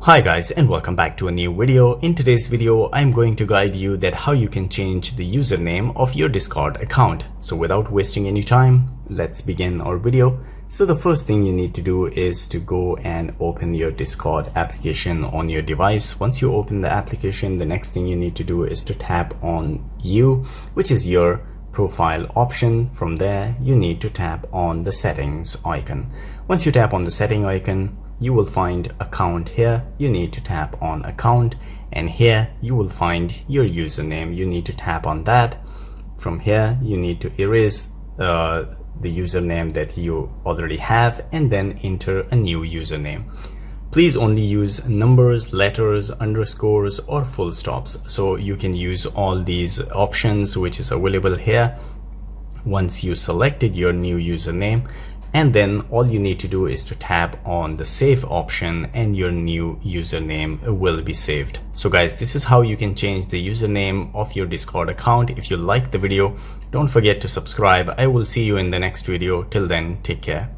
Hi guys, and welcome back to a new video. In today's video, I'm going to guide you that how you can change the username of your Discord account. So without wasting any time, let's begin our video. So the first thing you need to do is to go and open your Discord application on your device. Once you open the application, the next thing you need to do is to tap on You, which is your profile option. From there, you need to tap on the settings icon. Once you tap on the setting icon, you will find account here. You need to tap on account, and here you will find your username. You need to tap on that. From here, you need to erase the username that you already have and then enter a new username. Please only use numbers, letters, underscores, or full stops. So you can use all these options which is available here. Once you selected your new username, and then all you need to do is to tap on the save option and your new username will be saved. So guys, this is how you can change the username of your Discord account. If you like the video, don't forget to subscribe. I will see you in the next video. Till then, take care.